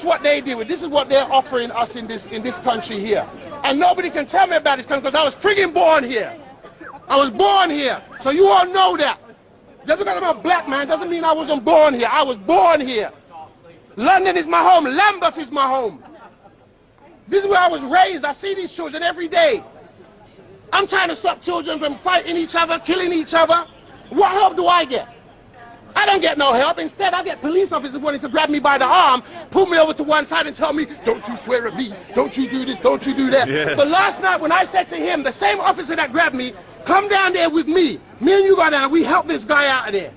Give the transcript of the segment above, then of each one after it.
what they do. This is what they're offering us in this country here. And nobody can tell me about this country because I was friggin' born here. I was born here. So you all know that. Just because I'm a black man doesn't mean I wasn't born here. I was born here. London is my home. Lambeth is my home. This is where I was raised. I see these children every day. I'm trying to stop children from fighting each other, killing each other. What help do I get? I don't get no help. Instead, I get police officers wanting to grab me by the arm, pull me over to one side and tell me, don't you swear at me, don't you do this, don't you do that. Yeah. So last night when I said to him, the same officer that grabbed me, come down there with me. Me and you go down, we help this guy out of there.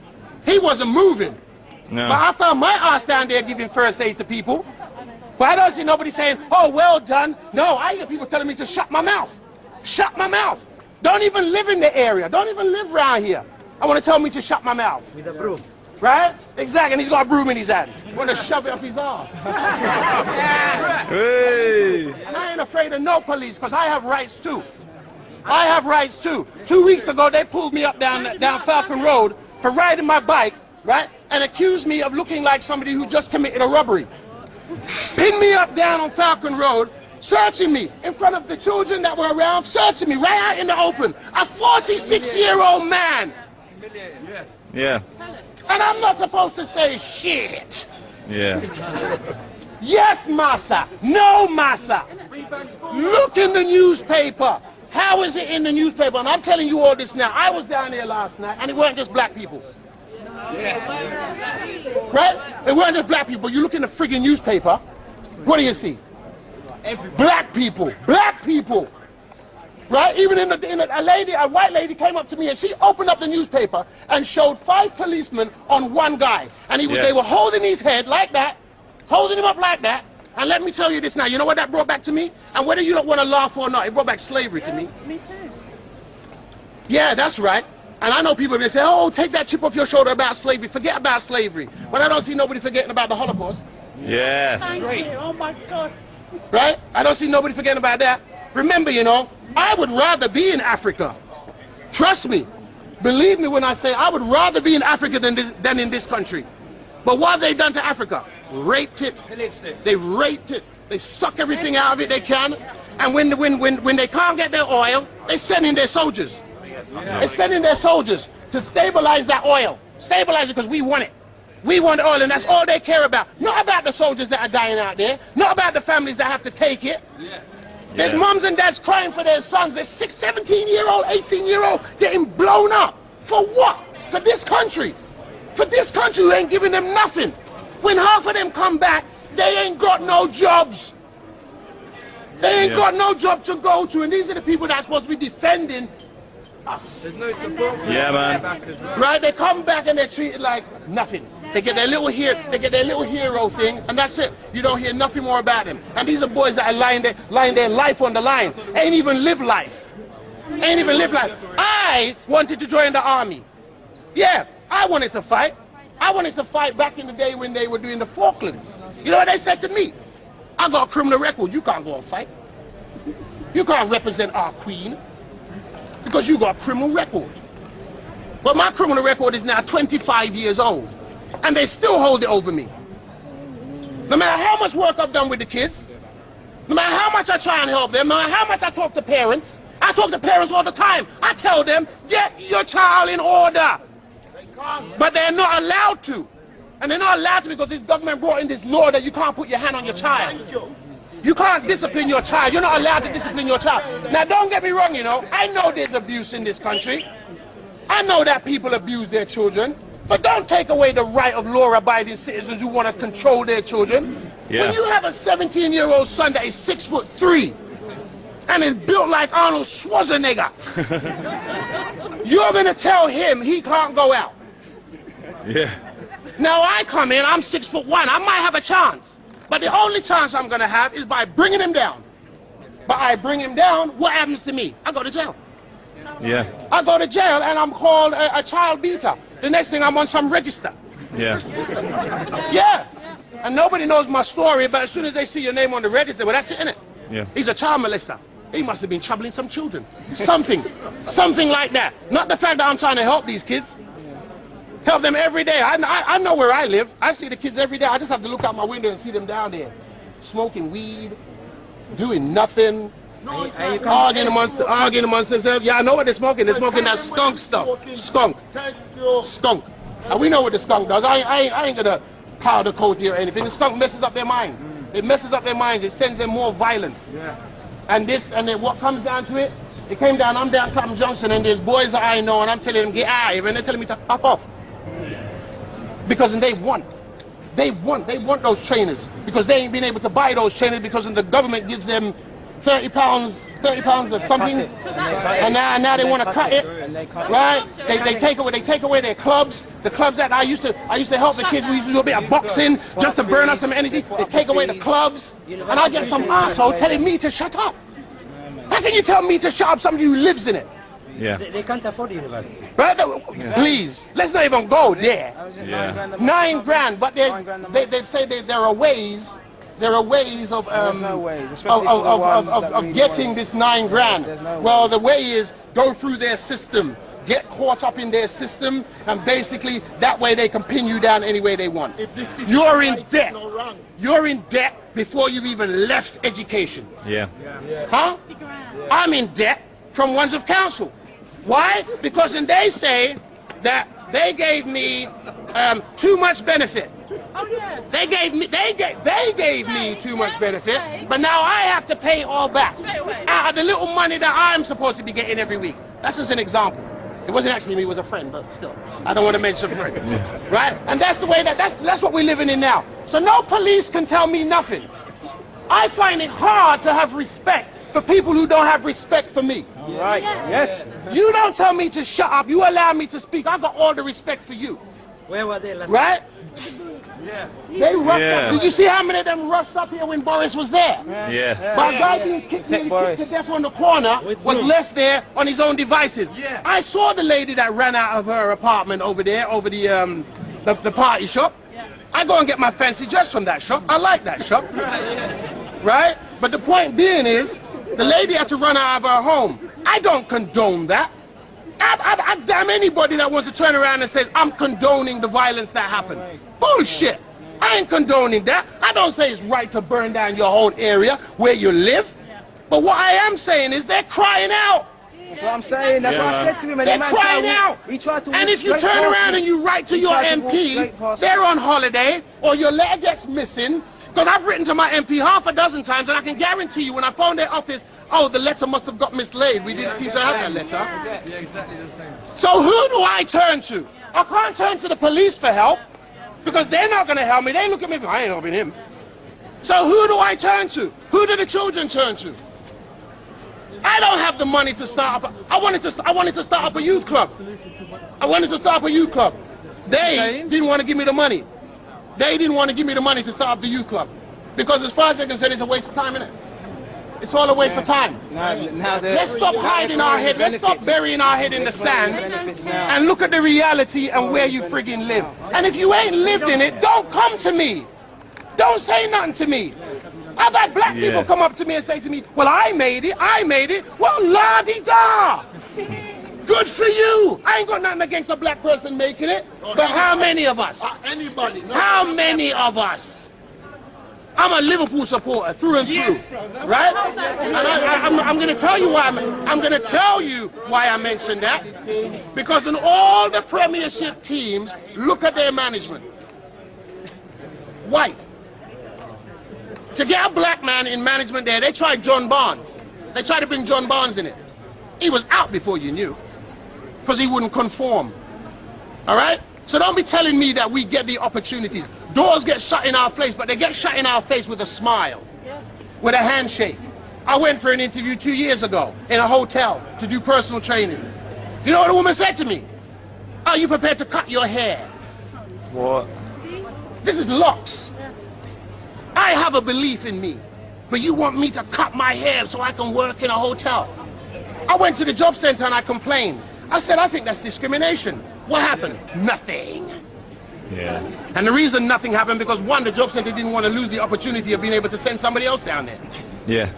He wasn't moving. No. But I found my ass down there giving first aid to people. But I don't see nobody saying, oh, well done. No, I hear people telling me to shut my mouth. Shut my mouth. Don't even live in the area. Don't even live around here. I want to tell me to shut my mouth. With a broom. Right? Exactly. And he's got a broom in his hand. Want to shove it up his arse. Hey. And I ain't afraid of no police because I have rights too. I have rights too. 2 weeks ago, they pulled me up down Falcon Road for riding my bike, right? And accused me of looking like somebody who just committed a robbery. Pinned me up down on Falcon Road, searching me in front of the children that were around, searching me right out in the open. A 46-year-old man. Yeah. And I'm not supposed to say shit. Yeah. Yes, massa. No, massa. Look in the newspaper. How is it in the newspaper? And I'm telling you all this now. I was down there last night, and it weren't just black people. Yeah. Right? It weren't just black people. You look in the friggin' newspaper, what do you see? Black people. Black people. Right? Even a white lady came up to me and she opened up the newspaper and showed 5 policemen on one guy. And they were holding his head like that, holding him up like that. And let me tell you this now, you know what that brought back to me? And whether you don't want to laugh or not, it brought back slavery to me. Me too. Yeah, that's right. And I know people that say, oh, take that chip off your shoulder about slavery. Forget about slavery. But I don't see nobody forgetting about the Holocaust. Yeah. Thank you. Oh, my God. Right? I don't see nobody forgetting about that. Remember, you know, I would rather be in Africa. Trust me. Believe me when I say I would rather be in Africa than in this country. But what have they done to Africa? Raped it. They raped it. They suck everything out of it they can. And when they can't get their oil, they send in their soldiers. They send in their soldiers to stabilize that oil. Stabilize it because we want it. We want oil, and that's all they care about. Not about the soldiers that are dying out there. Not about the families that have to take it. There's moms and dads crying for their sons. There's 17-year-old, 18-year-old getting blown up. For what? For this country. For this country who ain't giving them nothing. When half of them come back, they ain't got no jobs. They ain't got no job to go to, and these are the people that are supposed to be defending us. Yeah, man. Right? They come back and they're treated like nothing. They get their little hero thing, and that's it. You don't hear nothing more about them. And these are boys that are lying their life on the line. Ain't even live life. Ain't even live life. I wanted to join the army. Yeah, I wanted to fight. I wanted to fight back in the day when they were doing the Falklands. You know what they said to me? I got a criminal record. You can't go and fight. You can't represent our queen because you got a criminal record. But my criminal record is now 25 years old. And they still hold it over me. No matter how much work I've done with the kids, no matter how much I try and help them, no matter how much I talk to parents, I talk to parents all the time. I tell them, get your child in order. But they're not allowed to. And they're not allowed to because this government brought in this law that you can't put your hand on your child. You can't discipline your child. You're not allowed to discipline your child. Now, don't get me wrong, you know. I know there's abuse in this country. I know that people abuse their children. But don't take away the right of law-abiding citizens who want to control their children. When you have a 17-year-old son that is 6'3" and is built like Arnold Schwarzenegger, you're going to tell him he can't go out. Yeah. Now I come in, I'm 6'1", I might have a chance. But the only chance I'm going to have is by bringing him down. But I bring him down, what happens to me? I go to jail. Yeah. I go to jail and I'm called a child beater. The next thing I'm on some register. Yeah. Yeah. And nobody knows my story, but as soon as they see your name on the register, well, that's it, innit? Yeah. He's a child molester. He must have been troubling some children. Something. Something like that. Not the fact that I'm trying to help these kids. Help them every day. I know where I live. I see the kids every day. I just have to look out my window and see them down there, smoking weed, doing nothing, arguing amongst themselves. Yeah, I know what they're smoking. They're smoking that skunk stuff. Skunk. And we know what the skunk does. I ain't gonna powder coat you or anything. The skunk messes up their mind. It messes up their minds. It sends them more violent. And then what comes down to it? It came down. I'm down Clapham Junction, and there's boys that I know, and I'm telling them get out of here, and they're telling me to fuck off. Because they want those trainers, because they ain't been able to buy those trainers because the government gives them £30 or something, and now they want to cut it, right? They take away their clubs, the clubs that I used to help the kids. We used to do a bit of boxing just to burn up some energy. They take away the clubs, and I get some asshole telling me to shut up. How can you tell me to shut up somebody who lives in it? Yeah. They can't afford the university. Right? Please, let's not even go there. Yeah. $9 grand, but they say there are ways. There are ways of getting this $9 grand. Well, the way is go through their system, get caught up in their system, and basically that way they can pin you down any way they want. You're in debt. You're in debt before you've even left education. Yeah. Huh? I'm in debt from ones of council. Why? Because then they say that they gave me too much benefit. They gave me too much benefit, but now I have to pay all back out of the little money that I'm supposed to be getting every week. That's just an example. It wasn't actually me, it was a friend, but still, I don't want to mention friends, right? And that's the way that's what we're living in now. So no police can tell me nothing. I find it hard to have respect for people who don't have respect for me. Right. Yes. You don't tell me to shut up. You allow me to speak. I got all the respect for you. Where were they last? Right? Yeah. They rushed up. Did you see how many of them rushed up here when Boris was there? Yeah. But a guy being kicked to death on the corner was left there on his own devices. I saw the lady that ran out of her apartment over there, over the party shop. I go and get my fancy dress from that shop. I like that shop. Right? But the point being is, the lady had to run out of her home. I don't condone that. I damn anybody that wants to turn around and says, I'm condoning the violence that happened. Bullshit. I ain't condoning that. I don't say it's right to burn down your whole area where you live. But what I am saying is they're crying out. That's what I'm saying. That's what I said to him. They're crying out. And if you turn around and you write to your MP, they're on holiday, or your letter gets missing, because I've written to my MP half a dozen times, and I can guarantee you when I phone their office, oh, the letter must have got mislaid. We didn't seem to have that letter. Yeah, exactly the same. So who do I turn to? I can't turn to the police for help, because they're not going to help me. They look at me, I ain't helping him. So who do I turn to? Who do the children turn to? I don't have the money to start up. I wanted to start up a youth club. They didn't want to give me the money. They didn't want to give me the money to start up the youth club. Because as far as they're concerned, it's a waste of time, isn't it? It's all a waste of time. Let's stop hiding our head. Let's stop burying our head in the sand and look at the reality and where you friggin' live. And if you ain't lived in it, don't come to me. Don't say nothing to me. I've had black people come up to me and say to me, well, I made it. Well, la-di-da. Good for you. I ain't got nothing against a black person making it. But how many of us? Anybody. How many of us? I'm a Liverpool supporter through and through, right? And I'm going to tell you why. I'm going to tell you why I mentioned that. Because in all the Premiership teams, look at their management. White. To get a black man in management there, they tried John Barnes. They tried to bring John Barnes in it. He was out before you knew, because he wouldn't conform. All right? So don't be telling me that we get the opportunities. Doors get shut in our face, but they get shut in our face with a smile, with a handshake. I went for an interview 2 years ago in a hotel to do personal training. You know what the woman said to me? Are you prepared to cut your hair? What? This is locks. I have a belief in me, but you want me to cut my hair so I can work in a hotel. I went to the job center and I complained. I said, I think that's discrimination. What happened? Nothing. Yeah. And the reason nothing happened because one, the job center didn't want to lose the opportunity of being able to send somebody else down there. Yeah.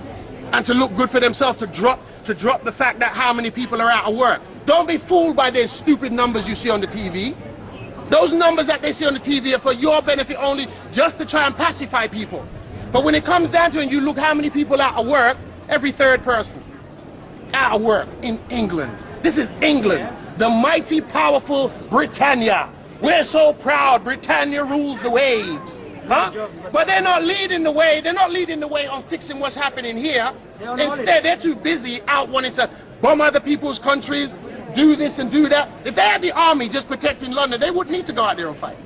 And to look good for themselves, to drop the fact that how many people are out of work. Don't be fooled by those stupid numbers you see on the TV. Those numbers that they see on the TV are for your benefit only, just to try and pacify people. But when it comes down to it, and you look how many people out of work, every third person out of work in England. This is England, the mighty, powerful Britannia. We're so proud, Britannia rules the waves. Huh? But they're not leading the way. They're not leading the way on fixing what's happening here. Instead, they're too busy out wanting to bomb other people's countries, do this and do that. If they had the army just protecting London, they wouldn't need to go out there and fight.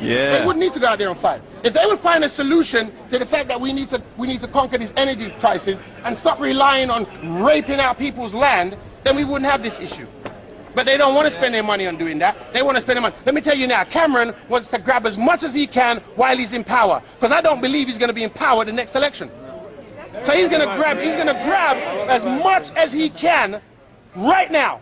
Yeah. They wouldn't need to go out there and fight. If they would find a solution to the fact that we need to conquer this energy crisis and stop relying on raping out people's land, then we wouldn't have this issue. But they don't want to spend their money on doing that. They want to spend their money. Let me tell you now, Cameron wants to grab as much as he can while he's in power. Because I don't believe he's going to be in power the next election. So he's going to grab as much as he can right now.